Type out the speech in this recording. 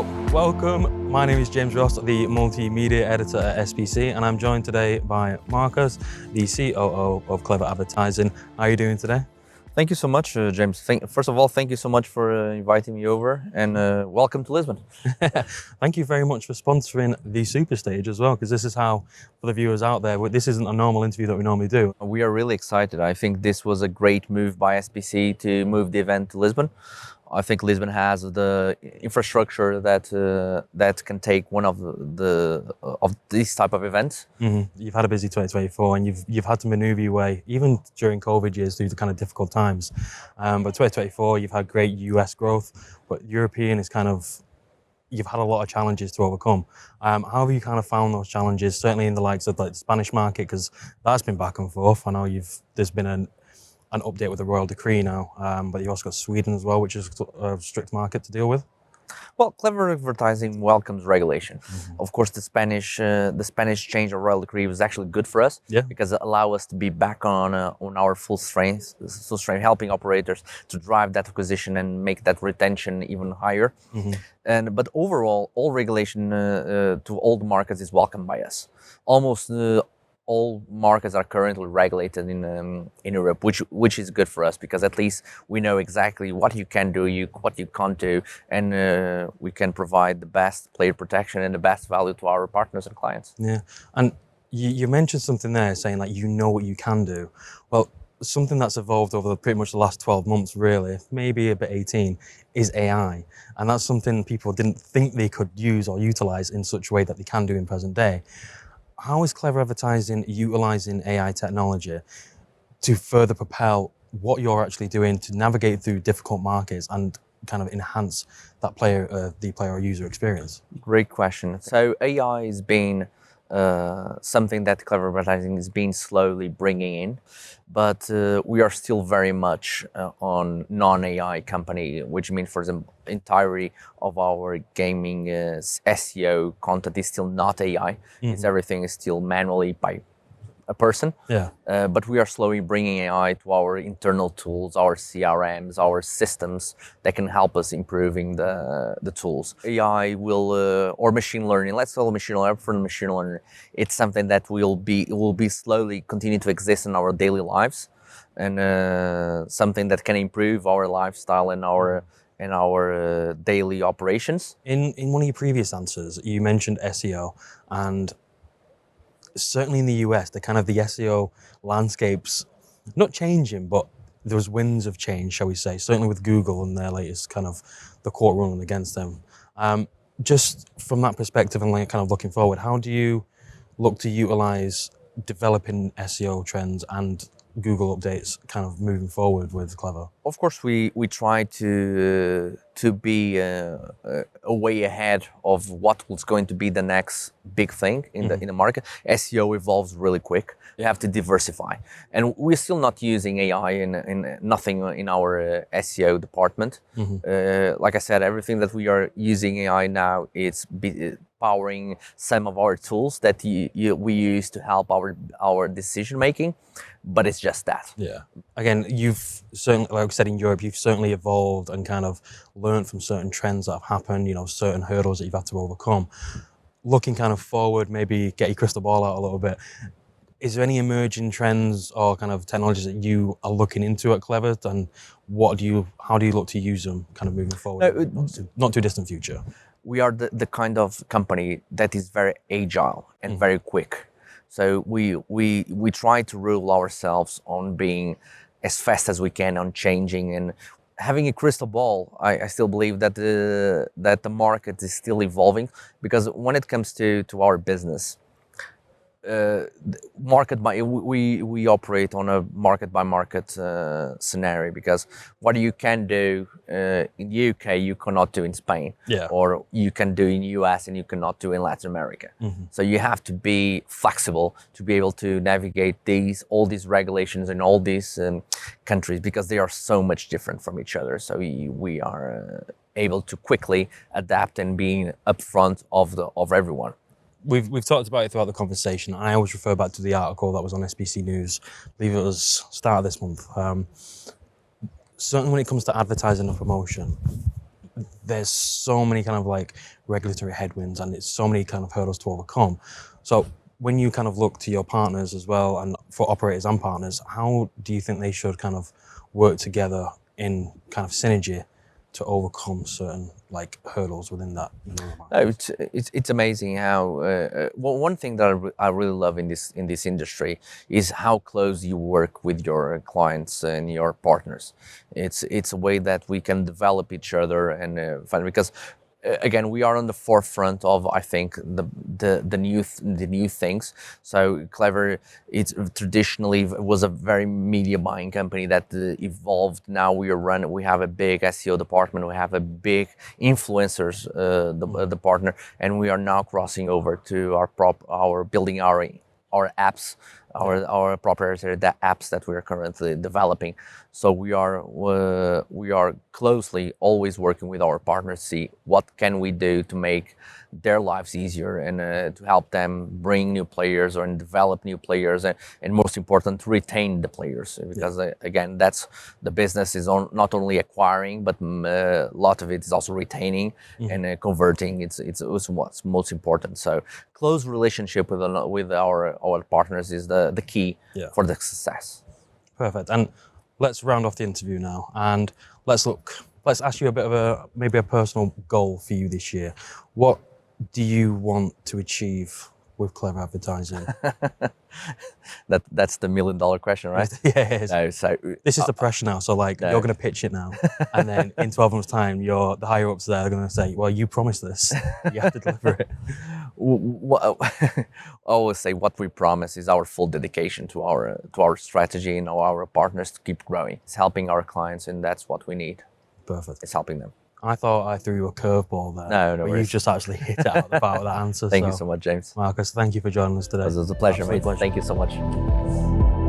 So, welcome. My name is Marc0s, the Multimedia Editor at SPC, and I'm joined today by Marc0s, the COO of Clever Advertising. How are you doing today? Thank you so much, James. First of all, thank you so much for inviting me over, and welcome to Lisbon. Thank you very much for sponsoring the Super Stage as well, because this is how, for the viewers out there, this isn't a normal interview that we normally do. We are really excited. I think this was a great move by SPC to move the event to Lisbon. I think Lisbon has the infrastructure that can take one of these type of events. Mm-hmm. You've had a busy 2024, and you've had to maneuver your way, even during COVID years, through the kind of difficult times. But 2024, you've had great US growth, but European is you've had a lot of challenges to overcome. How have you kind of found those challenges? Certainly in the likes of the Spanish market, because that's been back and forth. I know there's been an update with the royal decree now, but you also got Sweden as well, which is a strict market to deal with. Well, Clever Advertising welcomes regulation. Mm-hmm. Of course, the Spanish change of royal decree was actually good for us, because it allowed us to be back on our full strength, helping operators to drive that acquisition and make that retention even higher. Mm-hmm. But overall, all regulation to all the markets is welcomed by us. Almost all markets are currently regulated in Europe, which is good for us, because at least we know exactly what you can do, what you can't do, and we can provide the best player protection and the best value to our partners and clients. Yeah, and you mentioned something there, saying like you know what you can do. Well, something that's evolved over pretty much the last 12 months, really, maybe a bit 18, is AI, and that's something people didn't think they could use or utilize in such a way that they can do in present day. How is Clever Advertising utilizing AI technology to further propel what you're actually doing to navigate through difficult markets and kind of enhance that the player or user experience? Great question. So AI has been something that Clever Advertising has been slowly bringing in, but we are still very much on non-AI company, which means, for example, entirety of our gaming SEO content is still not AI. Mm-hmm. It's everything is still manually by a person. Yeah. But we are slowly bringing AI to our internal tools, our CRMs, our systems that can help us improving the tools. AI will, or machine learning, let's call it machine learning. For machine learning, it's something that will be slowly continue to exist in our daily lives, and something that can improve our lifestyle and our daily operations. In one of your previous answers, you mentioned SEO, and certainly in the US, the SEO landscape's not changing, but there's winds of change, shall we say, certainly with Google and their latest the court ruling against them. Just from that perspective and looking forward, how do you look to utilize developing SEO trends and Google updates moving forward with Clever? Of course, we try to be a way ahead of what was going to be the next big thing in the market. SEO evolves really quick. You have to diversify, and we're still not using AI in nothing in our SEO department. Mm-hmm. Like I said, everything that we are using AI now, it's powering some of our tools that we use to help our decision making, but it's just that. Yeah. Again, you've certainly, like I said, in Europe, you've certainly evolved and learned from certain trends that have happened, certain hurdles that you've had to overcome. Looking forward, maybe get your crystal ball out a little bit. Is there any emerging trends or technologies that you are looking into at Clever, and how do you look to use them moving forward? Not too distant future. We are the kind of company that is very agile and very quick. So we try to rule ourselves on being as fast as we can on changing and having a crystal ball. I still believe that the market is still evolving, because when it comes to our business, we operate on a market by market scenario, because what you can do in UK you cannot do in Spain, or you can do in US and you cannot do in Latin America. Mm-hmm. So you have to be flexible to be able to navigate all these regulations in all these countries, because they are so much different from each other. So we are able to quickly adapt and being upfront of everyone. We've talked about it throughout the conversation. I always refer back to the article that was on SPC News. I believe it was start of this month. Certainly when it comes to advertising and promotion, there's so many kind of like regulatory headwinds and it's so many kind of hurdles to overcome. So when you kind of look to your partners as well, and for operators and partners, how do you think they should kind of work together in kind of synergy to overcome certain like hurdles within that? No, it's amazing how one thing that I really love in this industry is how close you work with your clients and your partners. It's a way that we can develop each other and find, because again, we are on the forefront of, I think, the new things. So Clever, it traditionally was a very media buying company that evolved. Now we have a big SEO department, we have a big influencers the partner, and we are now crossing over to our building our apps, our proprietary apps that we are currently developing. So we are closely always working with our partners to see what can we do to make their lives easier and to help them bring new players or develop new players, and most important, retain the players, because again, that's the business is not only acquiring, but a lot of it is also retaining and converting. It's what's most important. So close relationship with our partners is the key for the success. Perfect. And let's round off the interview now, and let's ask you a bit of maybe a personal goal for you this year. What do you want to achieve with Clever Advertising? That's the $1 million question, right? Yeah, it is. No, so this is the pressure now. So like, you're going to pitch it now, and then in 12 months' time, the higher ups there are going to say, "Well, you promised this. You have to deliver it." I always say what we promise is our full dedication to our strategy and our partners to keep growing. It's helping our clients, and that's what we need. Perfect. It's helping them. I thought I threw you a curveball there. No but worries. you just actually hit it out of the park with that answer. Thank you so much, James. Marc0s, thank you for joining us today. It was a pleasure, mate. Absolute pleasure. Thank you so much.